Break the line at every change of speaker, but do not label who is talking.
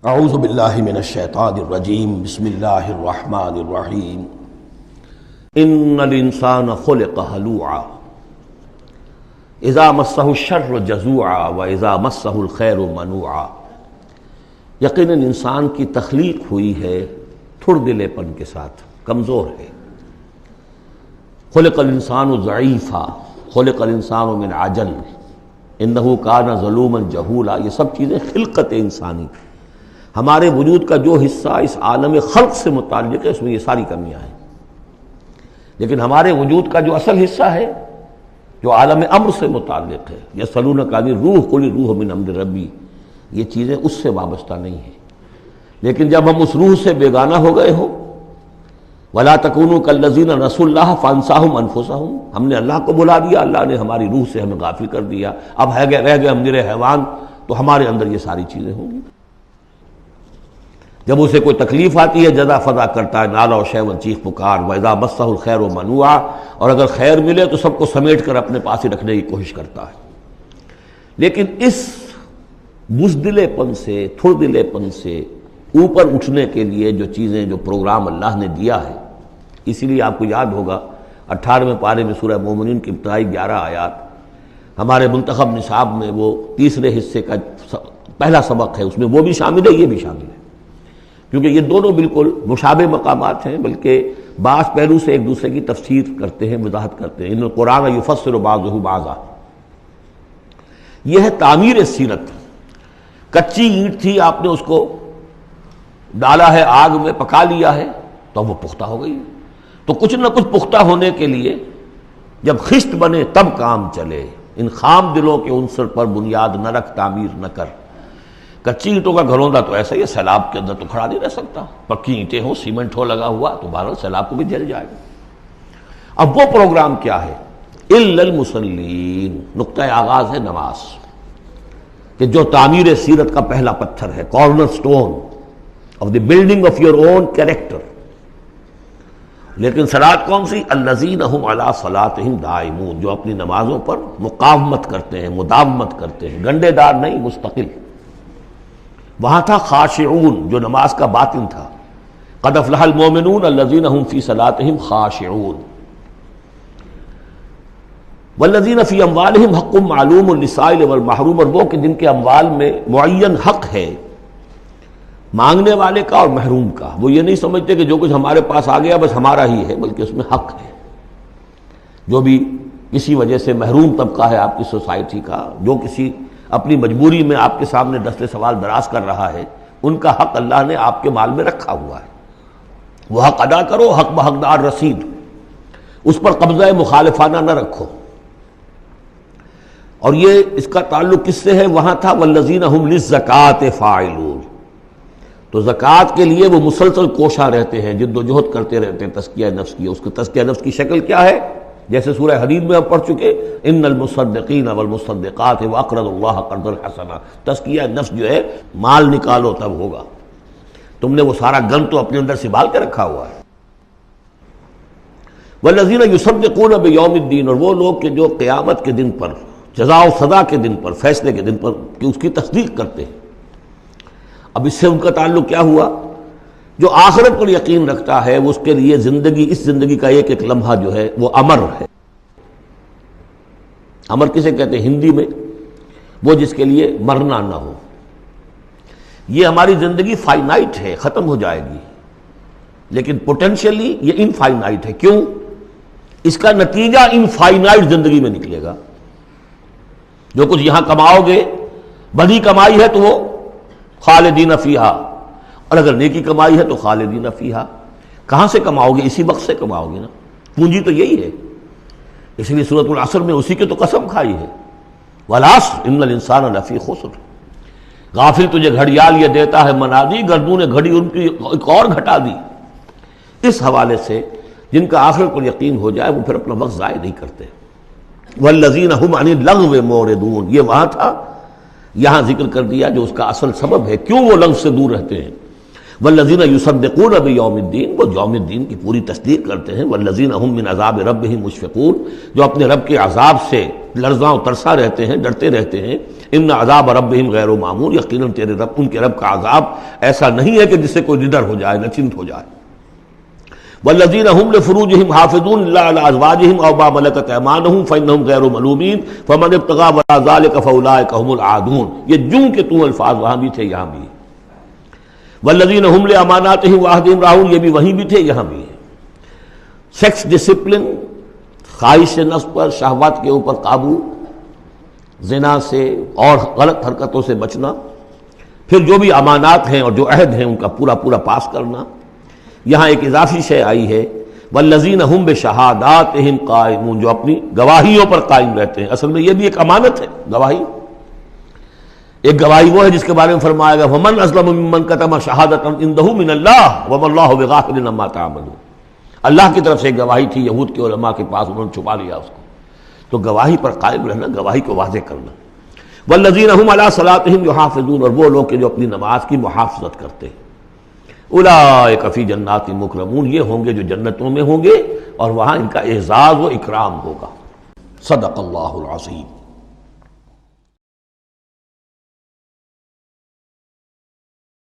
اعوذ باللہ من الشیطان الرجیم بسم اللہ الرحمن الرحیم ان الانسان خلق ہلوعا اذا مسہ الشر جزوعا واذا مسہ الخیر منوعا۔ یقیناً انسان کی تخلیق ہوئی ہے تھڑ دلے پن کے ساتھ، کمزور ہے۔ خلق الانسان ضعیفا، خلق الانسان من عجل، انہ کان ظلوما جہولا۔ یہ سب چیزیں خلقت انسانی، ہمارے وجود کا جو حصہ اس عالم خلق سے متعلق ہے اس میں یہ ساری کمیاں ہیں، لیکن ہمارے وجود کا جو اصل حصہ ہے جو عالم امر سے متعلق ہے، یسألونک عن الروح قل الروح من امر ربی، یہ چیزیں اس سے وابستہ نہیں ہیں۔ لیکن جب ہم اس روح سے بیگانہ ہو گئے ہوں، وَلَا تَكُونُوا كَالَّذِينَ نَسُوا اللَّهَ فَأَنسَاهُمْ أَنفُسَهُمْ، ہم نے اللہ کو بھلا دیا، اللہ نے ہماری روح سے ہمیں غافل کر دیا، اب رہ گئے ہم نرے حیوان، تو ہمارے اندر یہ ساری چیزیں ہوں گی۔ جب اسے کوئی تکلیف آتی ہے جزا فضا کرتا ہے، نالا و شیون، چیخ پکار، وَإِذَا مَسَّهُ الْخَيْرُ مَنُوعًا، اور اگر خیر ملے تو سب کو سمیٹ کر اپنے پاس ہی رکھنے کی کوشش کرتا ہے۔ لیکن اس بزدلے پن سے، تھڑ دلے پن سے اوپر اٹھنے کے لیے جو چیزیں، جو پروگرام اللہ نے دیا ہے، اسی لیے آپ کو یاد ہوگا 18ویں پارے میں سورہ مومنین کی ابتدائی 11 آیات، ہمارے منتخب نصاب میں وہ تیسرے حصے کا پہلا سبق ہے، اس میں وہ بھی شامل ہے، یہ بھی شامل ہے، کیونکہ یہ دونوں بالکل مشابہ مقامات ہیں، بلکہ بعض پہلو سے ایک دوسرے کی تفسیر کرتے ہیں، وضاحت کرتے ہیں۔ ان القرآن یفسر بعضہ بعضا، یہ ہے تعمیر سیرت۔ کچی اینٹ تھی، آپ نے اس کو ڈالا ہے آگ میں، پکا لیا ہے تو وہ پختہ ہو گئی۔ تو کچھ نہ کچھ پختہ ہونے کے لیے جب خشت بنے تب کام چلے۔ ان خام دلوں کے عنصر پر بنیاد نہ رکھ، تعمیر نہ کر۔ کچی اینٹوں کا گھروندا تو ایسا ہی ہے، سیلاب کے اندر تو کھڑا نہیں رہ سکتا، پکی اینٹیں ہوں، سیمنٹ ہو لگا ہوا تو بہرحال سیلاب کو بھی جل جائے گا۔ اب وہ پروگرام کیا ہے؟ الا المصلین، نقطۂ آغاز ہے نماز، کہ جو تعمیر سیرت کا پہلا پتھر ہے، corner stone of the building of your own character. لیکن صلاۃ کون سی؟ الذین هم علی صلاتہم دائمون، جو اپنی نمازوں پر مقاومت کرتے ہیں، مداومت کرتے ہیں، گنڈے دار نہیں، مستقل۔ وہاں تھا خاشعون، جو نماز کا باطن تھا، قد افلح المؤمنون الذین هم فی صلاتہم خاشعون، والذین فی اموالہم حق معلوم للسائل والمحروم، اور وہ کہ جن کے اموال میں معین حق ہے مانگنے والے کا اور محروم کا۔ وہ یہ نہیں سمجھتے کہ جو کچھ ہمارے پاس آ گیا بس ہمارا ہی ہے، بلکہ اس میں حق ہے۔ جو بھی کسی وجہ سے محروم طبقہ ہے آپ کی سوسائٹی کا، جو کسی اپنی مجبوری میں آپ کے سامنے دست سوال دراز کر رہا ہے، ان کا حق اللہ نے آپ کے مال میں رکھا ہوا ہے، وہ حق ادا کرو، حق بحقدار رسید، اس پر قبضہ مخالفانہ نہ رکھو۔ اور یہ اس کا تعلق کس سے ہے؟ وہاں تھا والذین هم للزکاۃ فاعلون، تو زکوٰۃ کے لیے وہ مسلسل کوشاں رہتے ہیں، جد و جہد کرتے رہتے ہیں تزکیہ نفس کی۔ اس کو تزکیہ نفس کی شکل کیا ہے؟ جیسے سورہ حدید میں ہم پڑھ چکے، ان المصدقین والمصدقات واقرضوا اللہ قرضا حسنا، تزکیہ نفس جو ہے مال نکالو تب ہوگا، تم نے وہ سارا گن تو اپنے اندر سنبھال کے رکھا ہوا ہے۔ والذین یصدقون بیوم الدین، اور وہ لوگ کہ جو قیامت کے دن پر، جزا و سزا کے دن پر، فیصلے کے دن پر کہ اس کی تصدیق کرتے ہیں۔ اب اس سے ان کا تعلق کیا ہوا؟ جو آخرت پر یقین رکھتا ہے وہ اس کے لیے زندگی، اس زندگی کا ایک ایک لمحہ جو ہے وہ امر ہے۔ امر کسے کہتے ہیں ہندی میں؟ وہ جس کے لیے مرنا نہ ہو۔ یہ ہماری زندگی فائنائٹ ہے، ختم ہو جائے گی، لیکن پوٹینشیلی یہ انفائنائٹ ہے۔ کیوں؟ اس کا نتیجہ انفائنائٹ زندگی میں نکلے گا۔ جو کچھ یہاں کماؤ گے، بڑی کمائی ہے تو وہ خالدین فیہا، اور اگر نیکی کمائی ہے تو خالدین فیہا۔ کہاں سے کماؤ گے؟ اسی وقت سے کماؤ گے نا، پونجی تو یہی ہے۔ اس لیے سورۃ العصر میں اسی کی تو قسم کھائی ہے، والعصر ان الانسان لفی خسر۔ غافل تجھے گھڑیال یہ دیتا ہے منادی، گردوں نے گھڑی ان کی ایک اور گھٹا دی۔ اس حوالے سے جن کا آخرت پر یقین ہو جائے وہ پھر اپنا وقت ضائع نہیں کرتے۔ والذین هم عن اللغو معرضون، یہ وہاں تھا، یہاں ذکر کر دیا جو اس کا اصل سبب ہے، کیوں وہ لغو سے دور رہتے ہیں۔ والذین یصدقون بیوم الدین، وہ یوم الدین کی پوری تصدیق کرتے ہیں، والذین هم من عذاب ربهم مشفقون، جو اپنے رب کے عذاب سے لرزاں و ترساں رہتے ہیں، ڈرتے رہتے ہیں۔ ان عذاب ربهم غیر معمول، یقیناً تیرے رب، ان کے رب کا عذاب ایسا نہیں ہے کہ جس سے کوئی نڈر ہو جائے، نچنت ہو جائے۔ والذین هم لفروجهم حافظون الا علی ازواجهم او ما ملکت ایمانهم فانهم غیر ملومین فمن ابتغى وراء ذلك فاولئک هم العادون۔ یہ جوں کہ تو الفاظ وہاں بھی تھے یہاں بھی ہیں۔ والذین هم لاماناتهم وعہدهم راعون، یہ بھی وہیں بھی تھے یہاں بھی ہیں۔ سیکس ڈسپلن، خواہش نفس پر، شہوات کے اوپر قابو، زنا سے اور غلط حرکتوں سے بچنا، پھر جو بھی امانات ہیں اور جو عہد ہیں ان کا پورا پورا پاس کرنا۔ یہاں ایک اضافی شے آئی ہے، والذین هم بشہاداتہم قائمون، جو اپنی گواہیوں پر قائم رہتے ہیں۔ اصل میں یہ بھی ایک امانت ہے، گواہی۔ ایک گواہی وہ ہے جس کے بارے میں فرمایا گیا وَمَنْ أَظْلَمُ مِمَّنْ كَتَمَ شَهَادَةً عِندَهُ مِنَ اللَّهِ وَمَا اللَّهُ بِغَافِلٍ عَمَّا تَعْمَلُونَ۔ اللہ کی طرف سے ایک گواہی تھی، یہود کے علماء کے پاس، انہوں نے چھپا لیا اس کو۔ تو گواہی پر قائم رہنا، گواہی کو واضح کرنا۔ وَالَّذِينَ هُمْ عَلَىٰ صَلَاتِهِمْ يُحَافِظُونَ، اور وہ لوگ کہ جو اپنی نماز کی محافظت کرتے ہیں۔ اولئک فی جنات مکرمون، یہ ہوں گے جو جنتوں میں ہوں گے اور وہاں ان کا اعزاز و اکرام ہوگا۔ صدق اللہ العظیم۔